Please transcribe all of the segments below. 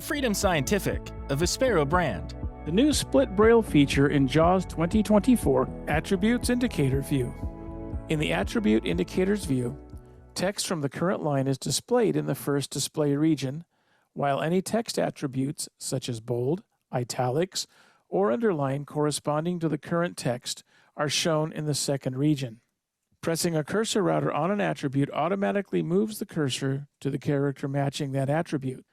Freedom Scientific, a Vispero brand. The new Split Braille feature in JAWS 2024 Attributes Indicator View. In the Attribute Indicators view, text from the current line is displayed in the first display region, while any text attributes such as bold, italics, or underline corresponding to the current text are shown in the second region. Pressing a cursor router on an attribute automatically moves the cursor to the character matching that attribute.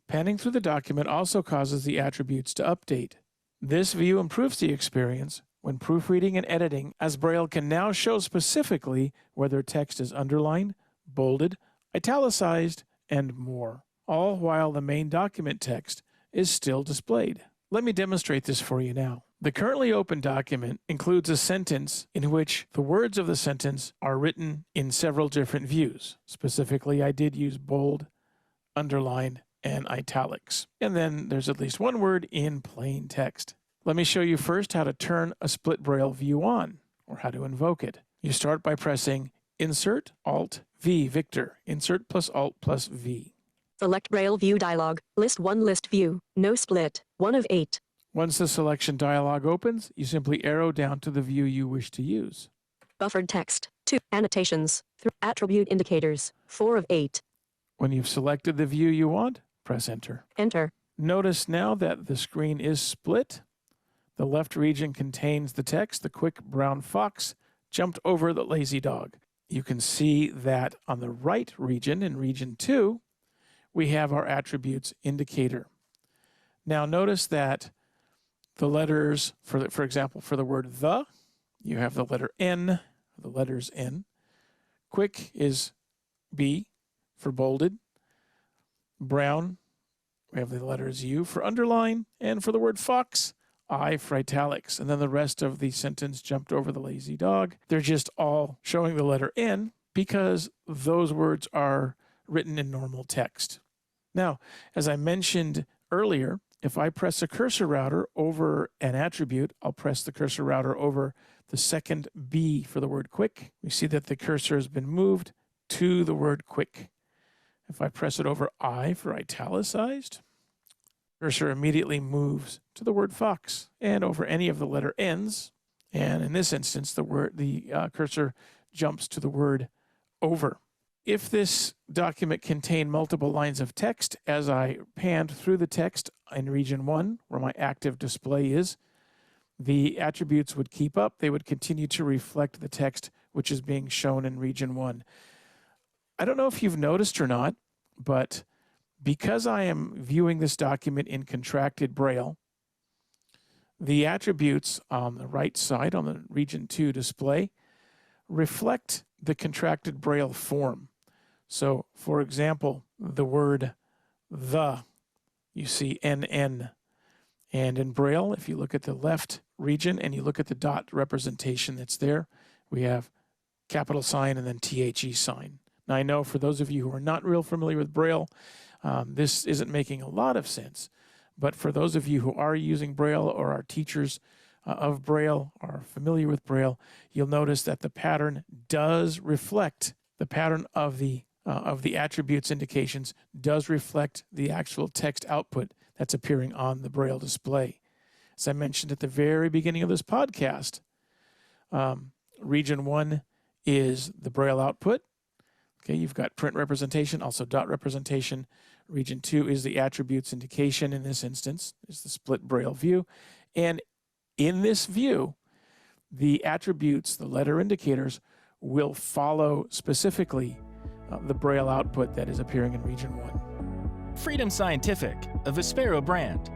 Panning through the document also causes the attributes to update. This view improves the experience when proofreading and editing, as Braille can now show specifically whether text is underlined, bolded, italicized, and more, all while the main document text is still displayed. Let me demonstrate this for you now. The currently open document includes a sentence in which the words of the sentence are written in several different views. Specifically, I did use bold, underlined, and italics. And then there's at least one word in plain text. Let me show you first how to turn a Split Braille view on, or how to invoke it. You start by pressing Insert, Alt, V, Victor. Insert plus Alt plus V. Select Braille View dialog. List 1 list view. No split. 1 of 8. Once the selection dialog opens, you simply arrow down to the view you wish to use. Buffered text. 2. Annotations. 3. Attribute indicators. 4 of 8. When you've selected the view you want, press Enter. Enter. Notice now that the screen is split. The left region contains the text, "The quick brown fox jumped over the lazy dog." You can see that on the right region, in region 2, we have our attributes indicator. Now notice that the letters, for example, for the word the, you have the letter N, the letters N. Quick is B for bolded. Brown, we have the letters U for underline, and for the word fox, I for italics. And then the rest of the sentence, jumped over the lazy dog. They're just all showing the letter N because those words are written in normal text. Now, as I mentioned earlier, if I press a cursor router over an attribute, I'll press the cursor router over the second B for the word quick. We see that the cursor has been moved to the word quick. If I press it over I for italicized, cursor immediately moves to the word fox, and over any of the letter N's, and in this instance, the cursor jumps to the word over. If this document contained multiple lines of text, as I panned through the text in region 1, where my active display is, the attributes would keep up. They would continue to reflect the text which is being shown in region 1. I don't know if you've noticed or not, but because I am viewing this document in contracted Braille, the attributes on the right side on the region 2 display reflect the contracted Braille form. So, for example, the word the, you see NN. And in Braille, if you look at the left region and you look at the dot representation that's there, we have capital sign and then THE sign. Now, I know for those of you who are not real familiar with Braille, this isn't making a lot of sense. But for those of you who are using Braille or are teachers of Braille, are familiar with Braille, you'll notice that the pattern does reflect, the pattern of the attributes indications does reflect the actual text output that's appearing on the Braille display. As I mentioned at the very beginning of this podcast, region 1 is the Braille output. Okay, you've got print representation, also dot representation. Region 2 is the attributes indication. In this instance, is the Split Braille view. And in this view, the attributes, the letter indicators, will follow specifically the Braille output that is appearing in region 1. Freedom Scientific, a Vispero brand.